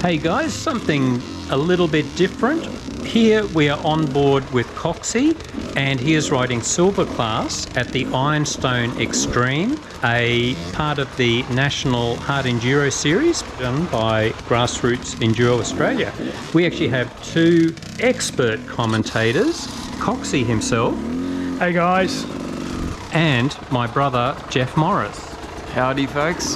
Hey guys, something a little bit different. Here we are on board with Coxy, and he is riding silver class at the Ironstone Extreme, a part of the National Hard Enduro series done by Grassroots Enduro Australia. We actually have two expert commentators, Coxy himself. Hey guys. And my brother, Jeff Morris. Howdy folks.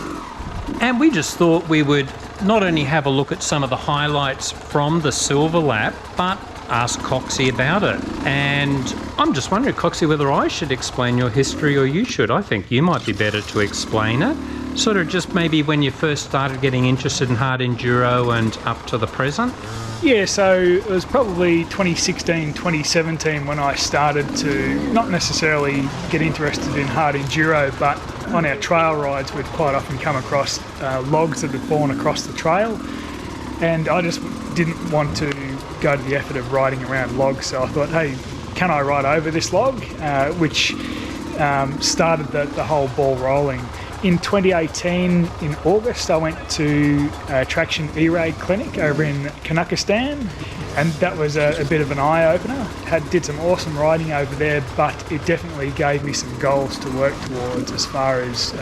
And we just thought we would not only have a look at some of the highlights from the silver lap, but ask Coxy about it. And I'm just wondering, Coxy, whether I should explain your history or you should. I think you might be better to explain it. Sort of just maybe when you first started getting interested in hard enduro and up to the present. Yeah, so it was probably 2016, 2017 when I started to not necessarily get interested in hard enduro, but on our trail rides we'd quite often come across logs that had fallen across the trail, and I just didn't want to go to the effort of riding around logs, so I thought, hey, can I ride over this log? Which started the whole ball rolling. In 2018, in August, I went to a traction E-Raid clinic over in Kanakistan, and that was a bit of an eye-opener. Did some awesome riding over there, but it definitely gave me some goals to work towards as far as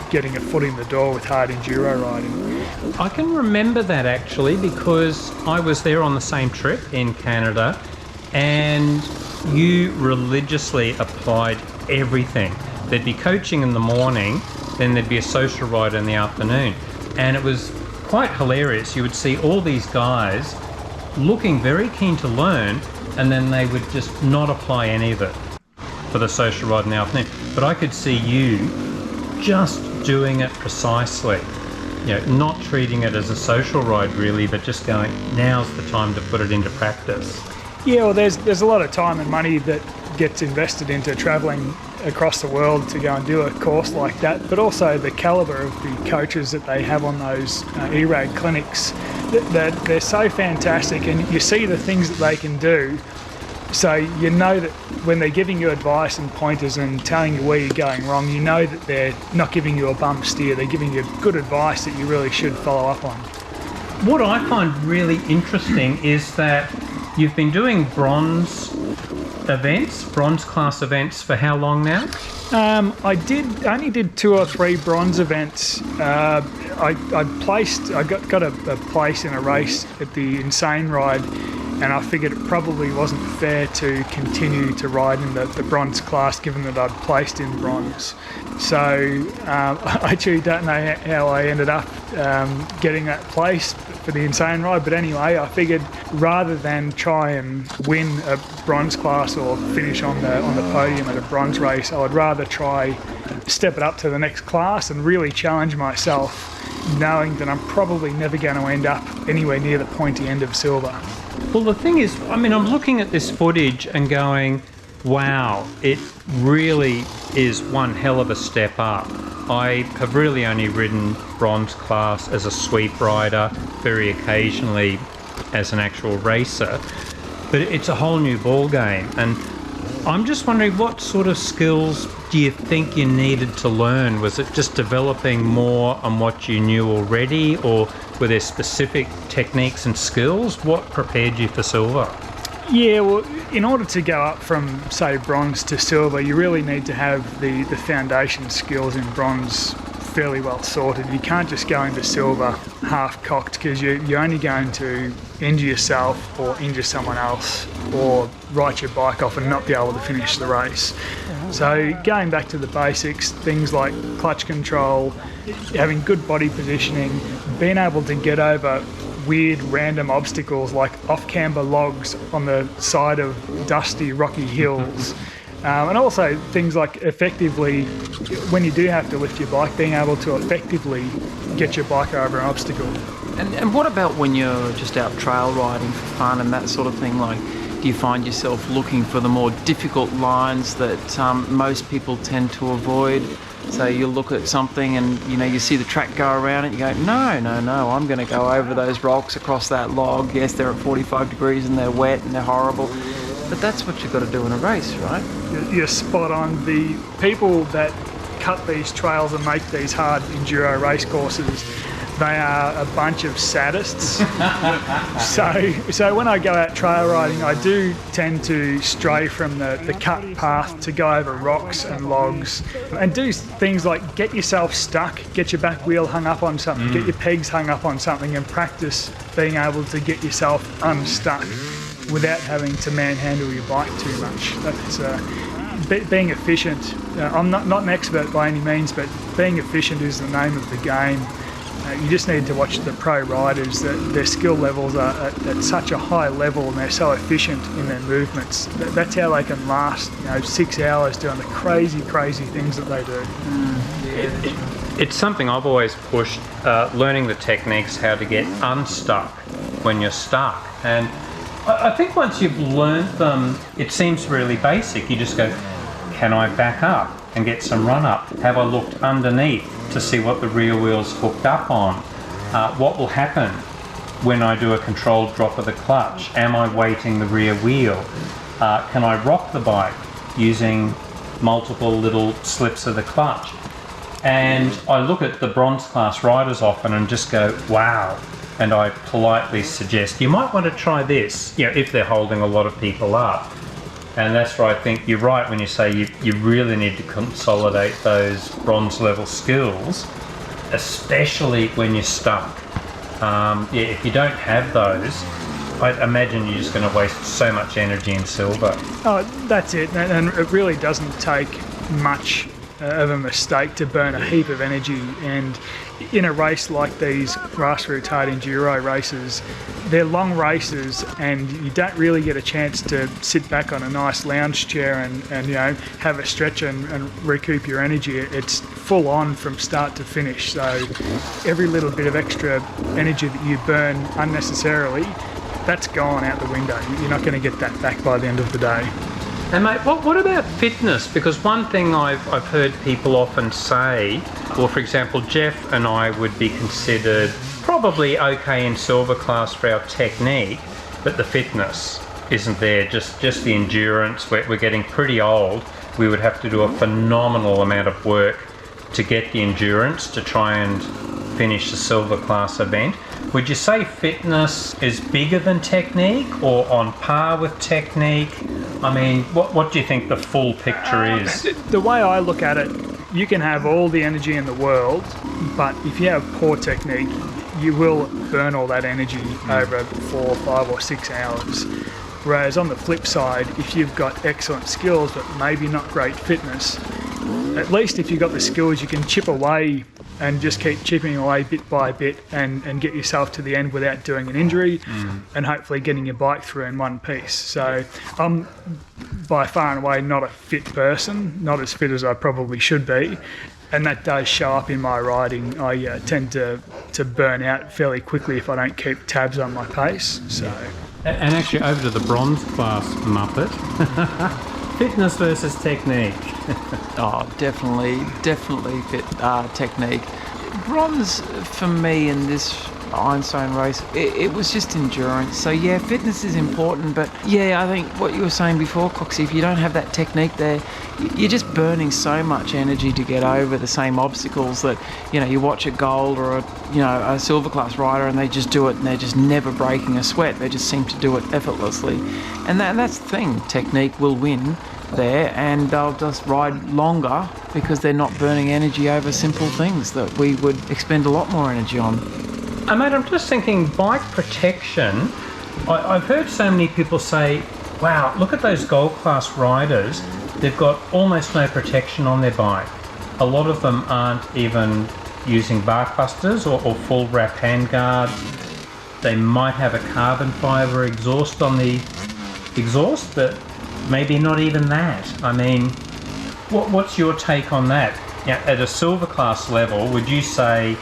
getting a foot in the door with hard enduro riding. I can remember that actually, because I was there on the same trip in Canada, and you religiously applied everything. There'd be coaching in the morning, then there'd be a social ride in the afternoon. And it was quite hilarious. You would see all these guys looking very keen to learn, and then they would just not apply any of it for the social ride in the afternoon. But I could see you just doing it precisely. You know, not treating it as a social ride really, but just going, now's the time to put it into practice. Yeah, well, there's a lot of time and money that gets invested into travelling across the world to go and do a course like that, but also the calibre of the coaches that they have on those E-Raid clinics, they're so fantastic, and you see the things that they can do, so you know that when they're giving you advice and pointers and telling you where you're going wrong, you know that they're not giving you a bum steer, they're giving you good advice that you really should follow up on. What I find really interesting is that you've been doing bronze class events for how long now? I only did 2 or 3 bronze events. I got a place in a race at the Insane Ride, and I figured it probably wasn't fair to continue to ride in the bronze class given that I'd placed in bronze. So I actually don't know how I ended up getting that place for the Insane Ride, but anyway, I figured rather than try and win a bronze class or finish on the podium at a bronze race, I would rather try step it up to the next class and really challenge myself, knowing that I'm probably never going to end up anywhere near the pointy end of silver. Well, the thing is, I mean, I'm looking at this footage and going, wow, it really is one hell of a step up. I have really only ridden bronze class as a sweep rider, very occasionally as an actual racer, but it's a whole new ball game. And I'm just wondering, what sort of skills do you think you needed to learn? Was it just developing more on what you knew already, or were there specific techniques and skills? What prepared you for silver? Yeah, well, in order to go up from, say, bronze to silver, you really need to have the foundation skills in bronze fairly well sorted. You can't just go into silver half-cocked, because you're only going to injure yourself or injure someone else, or write your bike off and not be able to finish the race. So going back to the basics, things like clutch control, having good body positioning, being able to get over weird random obstacles like off-camber logs on the side of dusty rocky hills, and also things like effectively, when you do have to lift your bike, being able to effectively get your bike over an obstacle. And what about when you're just out trail riding for fun and that sort of thing? Like, do you find yourself looking for the more difficult lines that most people tend to avoid? So you look at something and you see the track go around it, you go, no, I'm going to go over those rocks across that log. Yes, they're at 45 degrees and they're wet and they're horrible, but that's what you've got to do in a race, right? You're spot on. The people that cut these trails and make these hard enduro race courses, They are a bunch of sadists. so when I go out trail riding, I do tend to stray from the cut path to go over rocks and logs and do things like get yourself stuck, get your back wheel hung up on something, get your pegs hung up on something, and practice being able to get yourself unstuck without having to manhandle your bike too much. That's being efficient. I'm not an expert by any means, but being efficient is the name of the game. You just need to watch the pro riders. That their skill levels are at such a high level, and they're so efficient in their movements. That's how they can last 6 hours doing the crazy things that they do. It's something I've always pushed, learning the techniques, how to get unstuck when you're stuck. And I think once you've learned them, it seems really basic. You just go, can I back up and get some run up? Have I looked underneath to see what the rear wheel's hooked up on? What will happen when I do a controlled drop of the clutch? Am I weighting the rear wheel? Can I rock the bike using multiple little slips of the clutch? And I look at the bronze class riders often and just go, wow. And I politely suggest, you might want to try this, if they're holding a lot of people up. And that's where I think you're right when you say you really need to consolidate those bronze level skills, especially when you're stuck. If you don't have those, I imagine you're just going to waste so much energy in silver. Oh, that's it. And it really doesn't take much of a mistake to burn a heap of energy. And in a race like these grassroots hard enduro races, they're long races, and you don't really get a chance to sit back on a nice lounge chair and have a stretch and recoup your energy. It's full on from start to finish. So every little bit of extra energy that you burn unnecessarily, that's gone out the window. You're not going to get that back by the end of the day. And mate, what about fitness? Because one thing I've heard people often say, well, for example, Jeff and I would be considered probably okay in silver class for our technique, but the fitness isn't there, just the endurance. We're getting pretty old. We would have to do a phenomenal amount of work to get the endurance to try and finish the silver class event. Would you say fitness is bigger than technique or on par with technique? I mean, what do you think the full picture is? The way I look at it, you can have all the energy in the world, but if you have poor technique, you will burn all that energy over 4, 5 or 6 hours. Whereas on the flip side, if you've got excellent skills but maybe not great fitness, at least if you've got the skills, you can chip away and just keep chipping away bit by bit and get yourself to the end without doing an injury and hopefully getting your bike through in one piece. So I'm by far and away not a fit person, not as fit as I probably should be, and that does show up in my riding. I tend to burn out fairly quickly if I don't keep tabs on my pace. So. And actually over to the bronze class muppet, fitness versus technique. Oh, definitely fit technique. Bronze for me in this Ironstone race, it was just endurance. So yeah, fitness is important, but yeah, I think what you were saying before, Coxy, if you don't have that technique there, you're just burning so much energy to get over the same obstacles that, you watch a gold or a silver class rider and they just do it and they're just never breaking a sweat. They just seem to do it effortlessly. And that's the thing, technique will win there, and they'll just ride longer because they're not burning energy over simple things that we would expend a lot more energy on. Mate, I'm just thinking bike protection. I've heard so many people say, wow, look at those gold class riders. They've got almost no protection on their bike. A lot of them aren't even using bark busters or full wrap handguard. They might have a carbon fibre exhaust on the exhaust, but maybe not even that. I mean, what's your take on that? At a silver class level, would you say,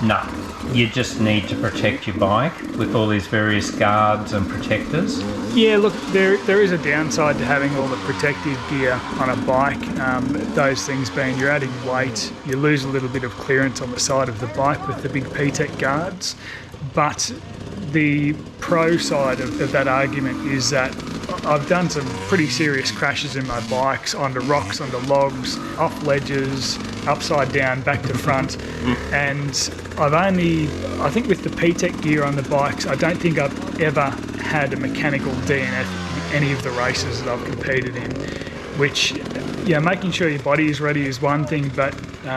no, you just need to protect your bike with all these various guards and protectors? Yeah, look, there is a downside to having all the protective gear on a bike. Those things being you're adding weight, you lose a little bit of clearance on the side of the bike with the big P-Tech guards, but the pro side of that argument is that I've done some pretty serious crashes in my bikes onto rocks, onto logs, off ledges, upside down, back to front. And I think with the P-Tech gear on the bikes, I don't think I've ever had a mechanical DNF in any of the races that I've competed in, which, making sure your body is ready is one thing, but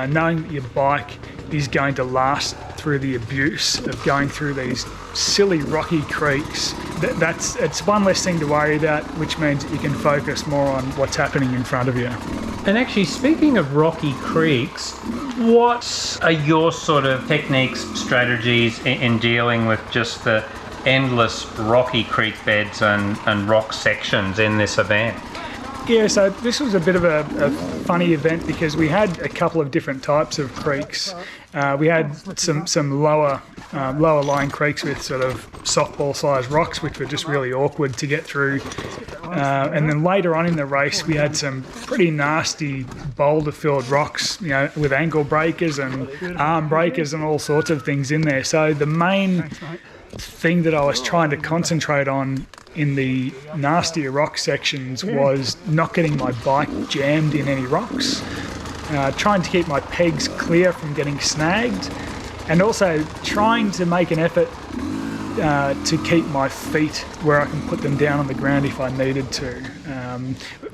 knowing that your bike is going to last through the abuse of going through these silly rocky creeks, it's one less thing to worry about, which means that you can focus more on what's happening in front of you. And actually, speaking of rocky creeks, what are your sort of techniques, strategies in dealing with just the endless rocky creek beds and rock sections in this event? Yeah, so this was a bit of a funny event because we had a couple of different types of creeks. We had some lower lying creeks with sort of softball sized rocks, which were just really awkward to get through. And then later on in the race, we had some pretty nasty boulder filled rocks, with ankle breakers and arm breakers and all sorts of things in there. So the main thing that I was trying to concentrate on in the nastier rock sections was not getting my bike jammed in any rocks, trying to keep my pegs clear from getting snagged, and also trying to make an effort to keep my feet where I can put them down on the ground if I needed to.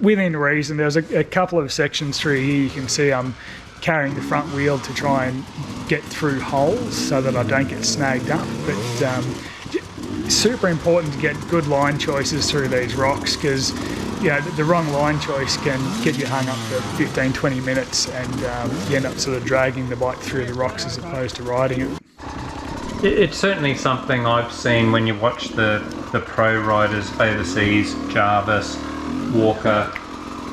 Within reason, there's a couple of sections through here you can see I'm carrying the front wheel to try and get through holes so that I don't get snagged up. But super important to get good line choices through these rocks, because the wrong line choice can get you hung up for 15-20 minutes and you end up sort of dragging the bike through the rocks as opposed to riding it. It's certainly something I've seen when you watch the pro riders overseas, Jarvis, Walker.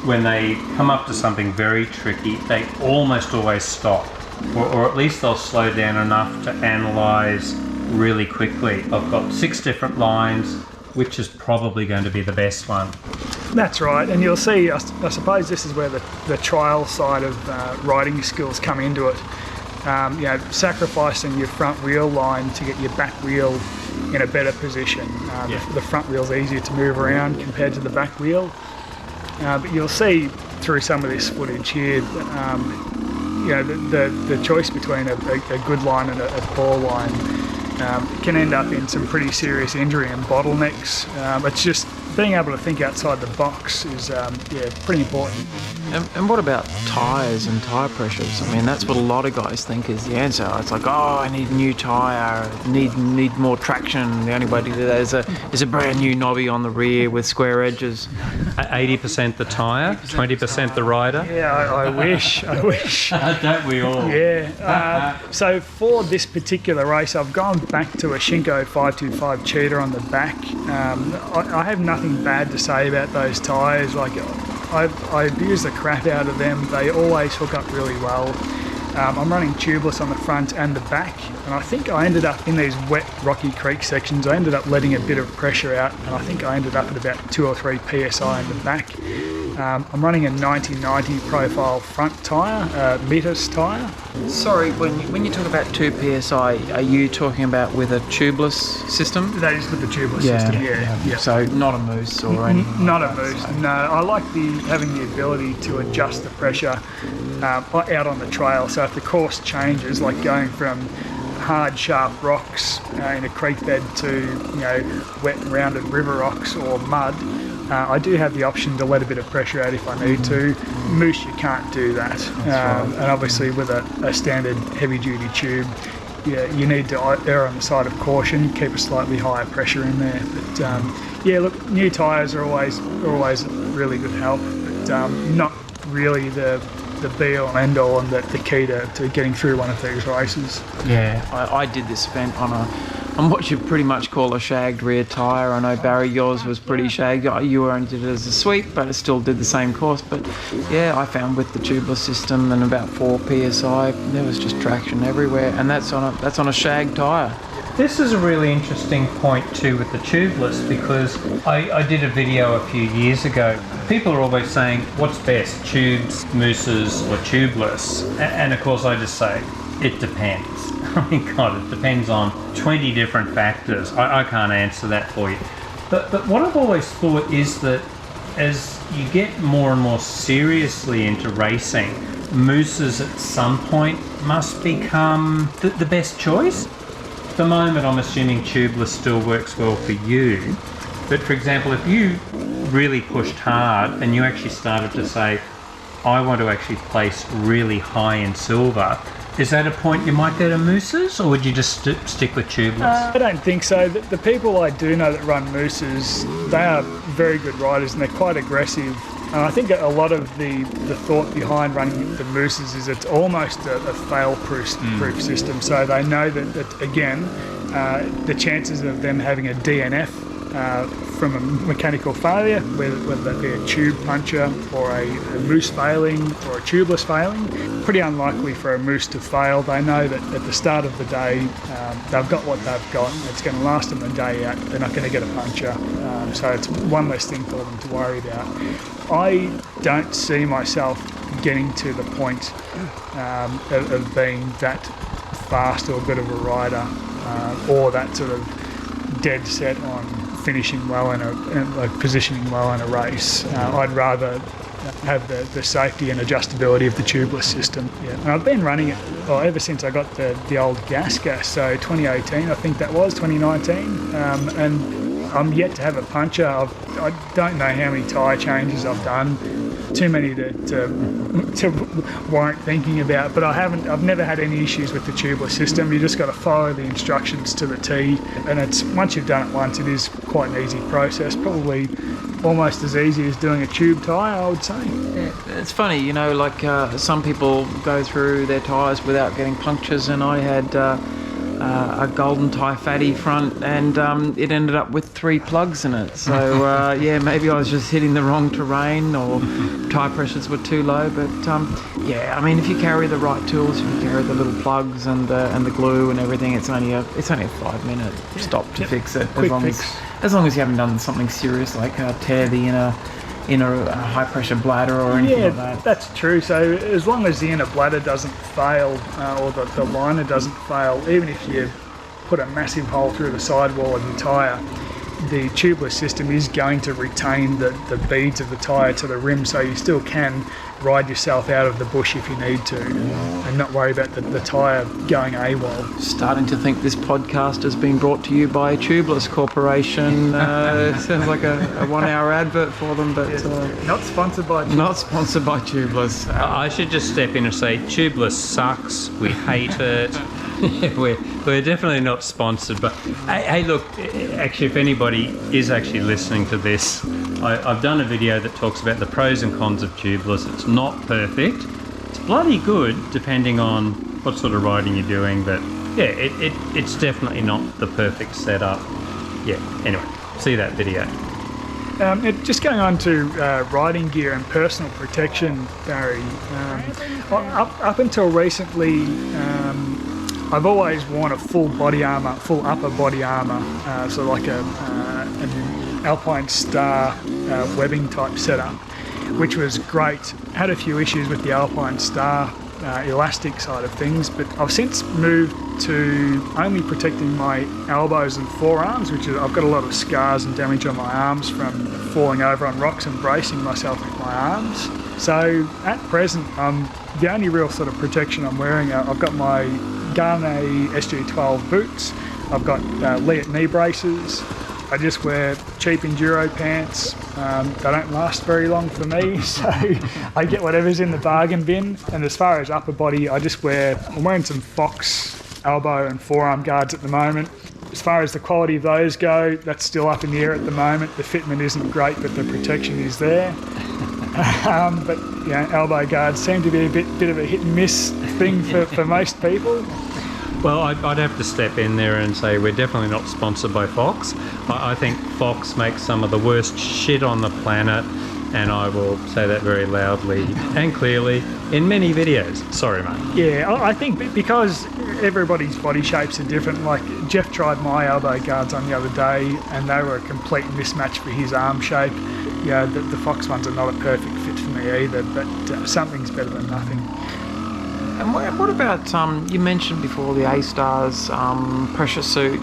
When they come up to something very tricky, they almost always stop, or at least they'll slow down enough to analyse really quickly. I've got 6 different lines, which is probably going to be the best one. That's right, and you'll see, I suppose this is where the trial side of riding skills come into it. Sacrificing your front wheel line to get your back wheel in a better position. The front wheel's easier to move around compared to the back wheel. But you'll see through some of this footage here, the choice between a good line and a poor line can end up in some pretty serious injury and bottlenecks. It's just being able to think outside the box is pretty important. And what about tyres and tyre pressures? I mean, that's what a lot of guys think is the answer. It's like, I need a new tyre, need more traction. The only way to do that is a brand new knobby on the rear with square edges. 80% the tyre, 20% the rider. Yeah, I wish. Don't we all? Yeah. So for this particular race, I've gone back to a Shinko 525 cheater on the back. I have nothing bad to say about those tyres. Like, I abuse the crap out of them. They always hook up really well. I'm running tubeless on the front and the back, and I think I ended up in these wet rocky creek sections, I ended up letting a bit of pressure out, and I think I ended up at about 2 or 3 psi in the back. I'm running a 90/90 profile front tyre, Metis tyre. Sorry, when you talk about 2 psi, are you talking about with a tubeless system? That is with the tubeless system, yeah. So not a moose or anything? Not a moose, no. I like having the ability to adjust the pressure out on the trail. So if the course changes, like going from hard, sharp rocks in a creek bed to wet, rounded river rocks or mud, I do have the option to let a bit of pressure out if I need to. Moose, you can't do that. And obviously with a standard heavy-duty tube, you need to err on the side of caution, keep a slightly higher pressure in there. But new tyres are always really good help, but not really the be-all and end-all and the key to getting through one of these races. Yeah, I did this event on what you pretty much call a shagged rear tyre. I know, Barry, yours was pretty shagged. You only did it as a sweep, but it still did the same course. But yeah, I found with the tubeless system and about 4 psi, there was just traction everywhere, and that's on a shagged tyre. This is a really interesting point too with the tubeless, because I did a video a few years ago. People are always saying, what's best, tubes, mooses or tubeless? And of course I just say, it depends. I mean, God, it depends on 20 different factors. I can't answer that for you. But what I've always thought is that as you get more and more seriously into racing, mousses at some point must become the best choice. At the moment, I'm assuming tubeless still works well for you. But for example, if you really pushed hard and you actually started to say, I want to actually place really high in silver, is that a point you might go to mousses, or would you just stick with tubeless? I don't think so. The people I do know that run mousses, they are very good riders and they're quite aggressive. And I think a lot of the thought behind running the mousses is it's almost a fail-proof system. So they know that again, the chances of them having a DNF from a mechanical failure, whether that be a tube puncture or a mousse failing or a tubeless failing, pretty unlikely for a mousse to fail. They know that at the start of the day, they've got what they've got. It's going to last them the day out. They're not going to get a puncture. So it's one less thing for them to worry about. I don't see myself getting to the point of being that fast or good of a rider or that sort of dead set on finishing well and positioning well in a race. I'd rather have the safety and adjustability of the tubeless system. Yeah. And I've been running it ever since I got the old gas, so 2018 I think that was, 2019, and I'm yet to have a puncture. I don't know how many tyre changes I've done, too many to warrant thinking about, but I've never had any issues with the tubeless system. You just got to follow the instructions to the T, and it's once you've done it once, it is quite an easy process, probably almost as easy as doing a tube tyre, I would say. Yeah, it's funny, you know, like some people go through their tyres without getting punctures, and I had a golden Tyre fatty front, and it ended up with 3 plugs in it. So yeah, maybe I was just hitting the wrong terrain, or tyre pressures were too low. But yeah, I mean, if you carry the right tools, if you carry the little plugs and the glue and everything, it's only a 5-minute stop to fix it. Quick fix. As long as you haven't done something serious like tear the inner high pressure bladder or anything like that. That's true. So as long as the inner bladder doesn't fail or the liner doesn't fail, even if you put a massive hole through the sidewall of your tyre, the tubeless system is going to retain the beads of the tyre to the rim, so you still can ride yourself out of the bush if you need to, and not worry about the tyre going AWOL. Starting to think this podcast has been brought to you by Tubeless Corporation. It sounds like a 1-hour advert for them, but not sponsored by Tubeless. Not sponsored by Tubeless. I should just step in and say tubeless sucks. We hate it. We're definitely not sponsored, but hey, look, actually, if anybody is actually listening to this, I've done a video that talks about the pros and cons of tubeless. It's not perfect. It's bloody good depending on what sort of riding you're doing, but yeah, it's definitely not the perfect setup. Yeah, anyway, see that video. Just going on to riding gear and personal protection, Barry, up until recently, I've always worn a full upper body armour, so like an Alpine Star webbing type setup, which was great. Had a few issues with the Alpine Star elastic side of things, but I've since moved to only protecting my elbows and forearms, which is, I've got a lot of scars and damage on my arms from falling over on rocks and bracing myself with my arms. So at present, the only real sort of protection I'm wearing, I've got my Garnet SG12 boots, I've got Leat knee braces, I just wear cheap enduro pants. They don't last very long for me, so I get whatever's in the bargain bin. And as far as upper body, I'm wearing some Fox elbow and forearm guards at the moment. As far as the quality of those go, that's still up in the air at the moment. The fitment isn't great, but the protection is there. But you know, elbow guards seem to be a bit of a hit and miss thing for most people. Well, I'd have to step in there and say we're definitely not sponsored by Fox. I think Fox makes some of the worst shit on the planet, and I will say that very loudly and clearly in many videos. Sorry, mate. Yeah, I think because everybody's body shapes are different. Like Jeff tried my elbow guards on the other day, and they were a complete mismatch for his arm shape. Yeah, the Fox ones are not a perfect fit for me either, but something's better than nothing. And what about, you mentioned before the A-Stars pressure suit,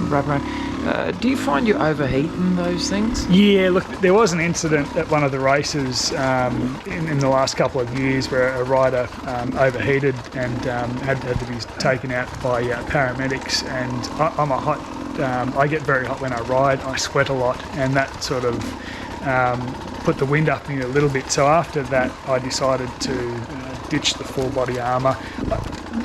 wrap-around. Do you find you overheat in those things? Yeah, look, there was an incident at one of the races in the last couple of years where a rider overheated and had to be taken out by paramedics. And I get very hot when I ride. I sweat a lot, and that sort of put the wind up me a little bit. So after that, I decided to ditch the full body armour.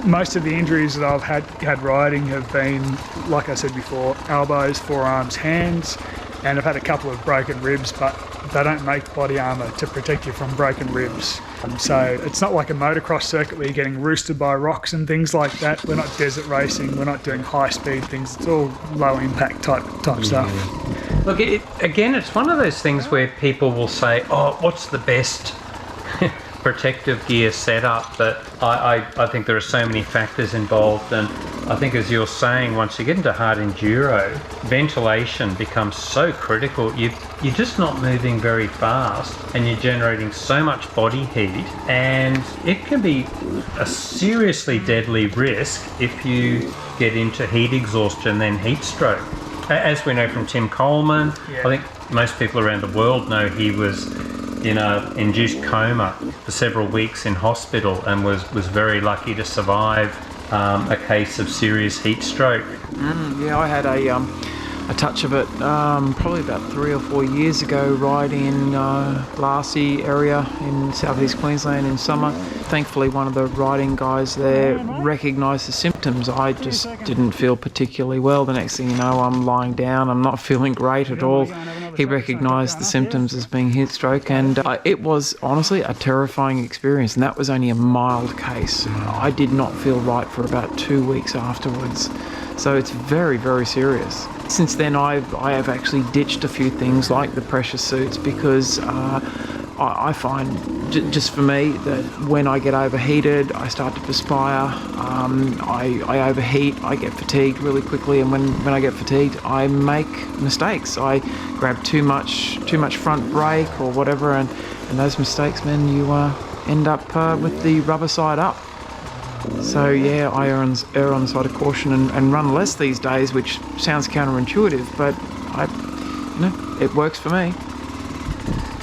Most of the injuries that I've had riding have been, like I said before, elbows, forearms, hands, and I've had a couple of broken ribs, but they don't make body armour to protect you from broken ribs. So it's not like a motocross circuit where you're getting roosted by rocks and things like that. We're not desert racing, we're not doing high speed things, it's all low impact type stuff. Look, again, it's one of those things where people will say, oh, what's the best protective gear setup? But I think there are so many factors involved, and I think, as you're saying, once you get into hard enduro, ventilation becomes so critical. You're just not moving very fast, and you're generating so much body heat, and it can be a seriously deadly risk if you get into heat exhaustion, then heat stroke. As we know from Tim Coleman, I think most people around the world know he was in an induced coma for several weeks in hospital and was very lucky to survive a case of serious heat stroke. Yeah, I had a touch of it probably about 3 or 4 years ago, riding in Larcy area in southeast Queensland in summer. Thankfully, one of the riding guys there recognised the symptoms. I just didn't feel particularly well. The next thing you know, I'm lying down, I'm not feeling great at all. He recognised the symptoms as being heat stroke, and it was honestly a terrifying experience, and that was only a mild case. I did not feel right for about 2 weeks afterwards. So it's very, very serious. Since then, I have actually ditched a few things like the pressure suits, because I find, just for me, that when I get overheated, I start to perspire, I overheat, I get fatigued really quickly, and when I get fatigued, I make mistakes. I grab too much front brake or whatever, and those mistakes, man, you end up with the rubber side up. So yeah, I err on the side of caution and run less these days, which sounds counterintuitive, but it works for me.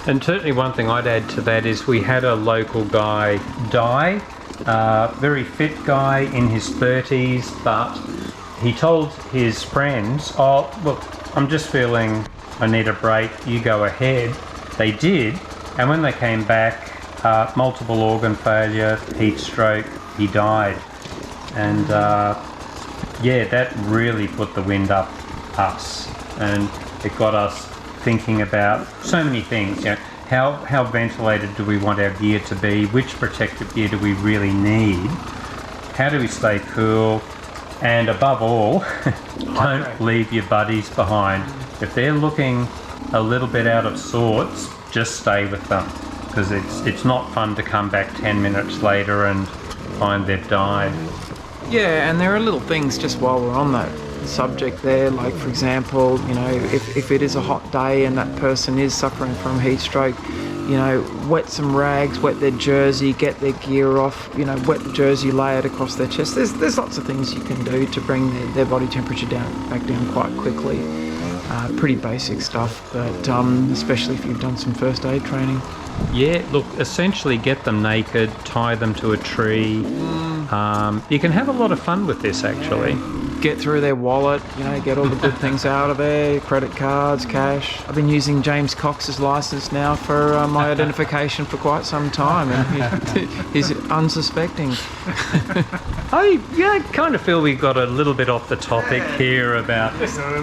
And certainly one thing I'd add to that is we had a local guy die, very fit guy in his 30s, but he told his friends, oh, look, I'm just feeling I need a break, you go ahead. They did, and when they came back, multiple organ failure, heat stroke, he died. And that really put the wind up us, and it got us thinking about so many things. How ventilated do we want our gear to be? Which protective gear do we really need? How do we stay cool? And above all, don't leave your buddies behind. If they're looking a little bit out of sorts, just stay with them, because it's not fun to come back 10 minutes later and find they've died. Yeah, and there are little things just while we're on that subject there, like for example, if it is a hot day and that person is suffering from heat stroke, wet some rags, wet their jersey, get their gear off, wet the jersey, lay it across their chest. There's lots of things you can do to bring their body temperature back down quite quickly. Pretty basic stuff, but especially if you've done some first aid training. Yeah, look, essentially get them naked, tie them to a tree. You can have a lot of fun with this, actually. Get through their wallet, get all the good things out of there, credit cards, cash. I've been using James Cox's license now for my identification for quite some time, and he's unsuspecting. I kind of feel we got a little bit off the topic here about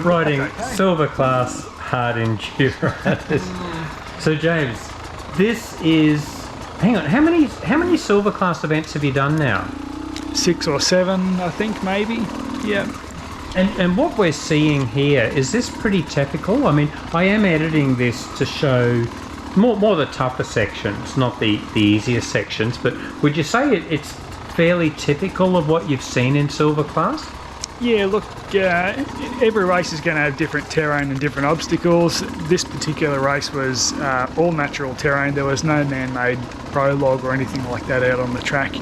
riding silver class hard enduro. So James, this is, hang on, how many silver class events have you done now? 6 or 7, I think, maybe. Yeah. And what we're seeing here, is this pretty typical? I mean, I am editing this to show more the tougher sections, not the easier sections, but would you say it's fairly typical of what you've seen in silver class? Yeah, look, every race is going to have different terrain and different obstacles. This particular race was all natural terrain. There was no man-made prologue or anything like that out on the track.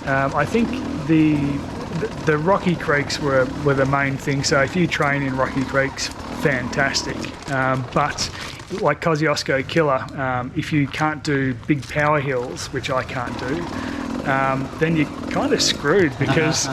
I think the rocky creeks were the main thing. So if you train in rocky creeks, fantastic. But like Kosciuszko Killer, if you can't do big power hills, which I can't do, then you're kind of screwed because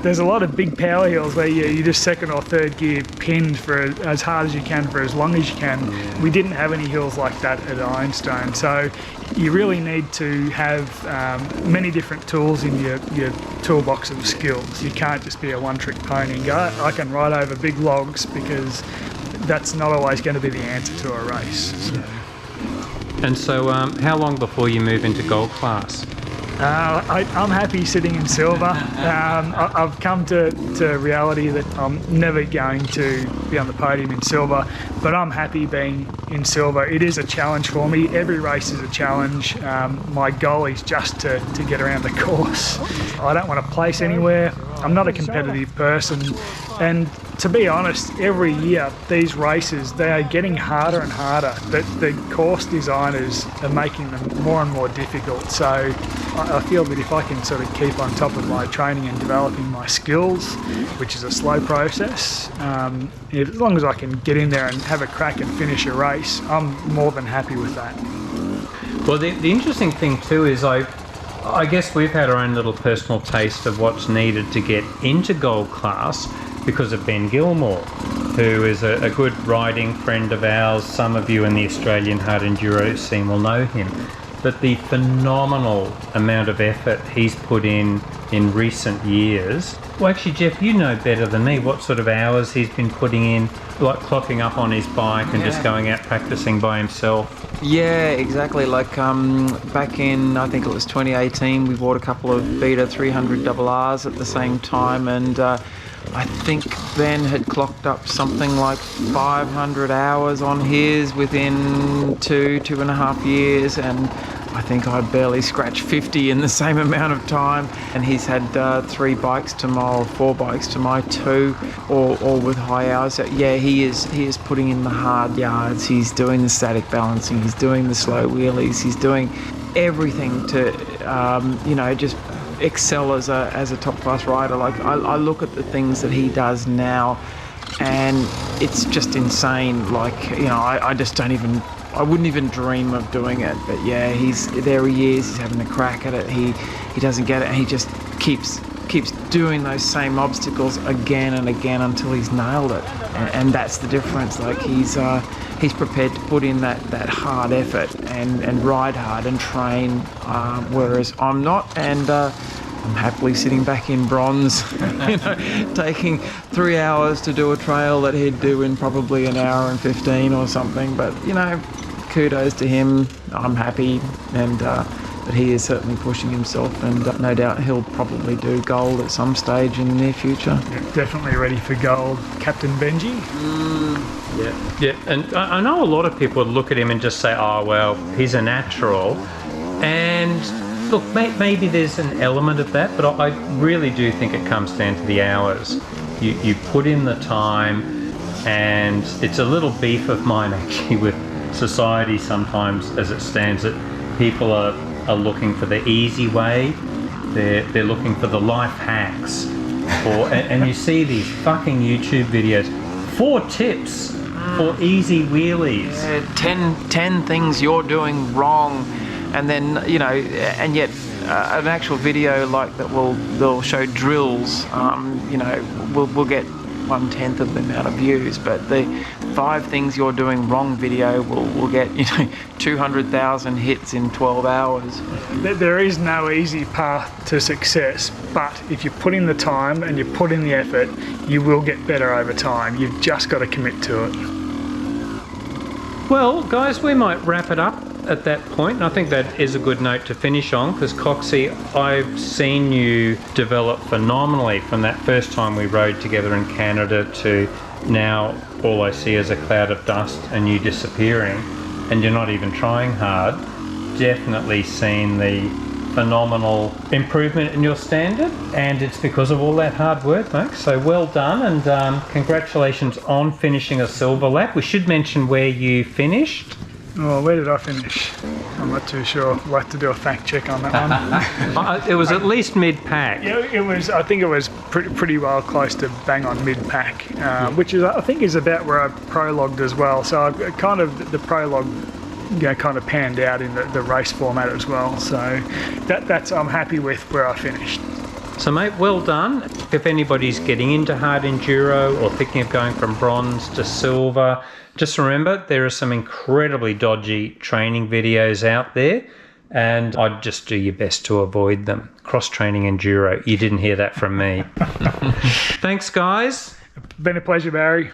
there's a lot of big power hills where you just second or third gear pinned for as hard as you can for as long as you can. We didn't have any hills like that at Ironstone, so you really need to have many different tools in your toolbox of skills. You can't just be a one-trick pony and go, I can ride over big logs, because that's not always going to be the answer to a race. So. And so how long before you move into gold class? I'm happy sitting in silver. I've come to reality that I'm never going to be on the podium in silver, but I'm happy being in silver. It is a challenge for me. Every race is a challenge. My goal is just to get around the course. I don't want to place anywhere. I'm not a competitive person, and to be honest, every year these races, they are getting harder and harder. The course designers are making them more and more difficult, so I feel that if I can sort of keep on top of my training and developing my skills, which is a slow process, as long as I can get in there and have a crack and finish a race, I'm more than happy with that. Well, the interesting thing too is I guess we've had our own little personal taste of what's needed to get into gold class because of Ben Gilmore, who is a good riding friend of ours. Some of you in the Australian hard enduro scene will know him. But the phenomenal amount of effort he's put in recent years. Well, actually, Jeff, you know better than me what sort of hours he's been putting in, like clocking up on his bike and just going out practicing by himself. Yeah, exactly. Like back in, I think it was 2018, we bought a couple of Beta 300 RRs at the same time, and I think Ben had clocked up something like 500 hours on his within 2.5 years, and I think I barely scratched 50 in the same amount of time. And he's had 3 bikes to my, or 4 bikes to my 2, all with high hours. So yeah, he is putting in the hard yards. He's doing the static balancing. He's doing the slow wheelies. He's doing everything to, just excel as a top class rider. Like I look at the things that he does now, and it's just insane. Like, I just don't even, I wouldn't even dream of doing it. But yeah, there he is, he's having a crack at it. He doesn't get it, and he just keeps doing those same obstacles again and again until he's nailed it. And that's the difference. Like he's prepared to put in that hard effort and ride hard and train, whereas I'm not, and I'm happily sitting back in bronze, taking 3 hours to do a trail that he'd do in probably an hour and 15 or something. But kudos to him. I'm happy, and but he is certainly pushing himself, and no doubt he'll probably do gold at some stage in the near future. Yeah, definitely ready for gold, Captain Benji. Yeah, and I know a lot of people would look at him and just say, oh well, he's a natural. And look, maybe there's an element of that, but I really do think it comes down to the hours. You put in the time, and it's a little beef of mine actually with society sometimes as it stands, that people are looking for the easy way. They're looking for the life hacks, and you see these fucking YouTube videos, 4 tips for easy wheelies. 10 things you're doing wrong, and then and yet an actual video like that they'll show drills. We'll get 1/10 of the amount of views, but the 5 things you're doing wrong video will get 200,000 hits in 12 hours. There is no easy path to success, but if you put in the time and you put in the effort, you will get better over time. You've just got to commit to it. Well, guys, we might wrap it up at that point, and I think that is a good note to finish on, because Coxy, I've seen you develop phenomenally from that first time we rode together in Canada to now all I see is a cloud of dust and you disappearing, and you're not even trying hard. Definitely seen the phenomenal improvement in your standard, and it's because of all that hard work, mate. So well done, and congratulations on finishing a silver lap. We should mention where you finished. Oh, where did I finish? I'm not too sure. I'll have to do a fact check on that one. It was at least mid-pack. Yeah, it was. I think it was pretty well close to bang on mid-pack, which is, I think, is about where I prologued as well. So I kind of the prologue, kind of panned out in the race format as well. So that's I'm happy with where I finished. So mate, well done. If anybody's getting into hard enduro or thinking of going from bronze to silver, just remember there are some incredibly dodgy training videos out there, and I'd just do your best to avoid them. Cross Training Enduro. You didn't hear that from me. Thanks, guys. Been a pleasure, Barry.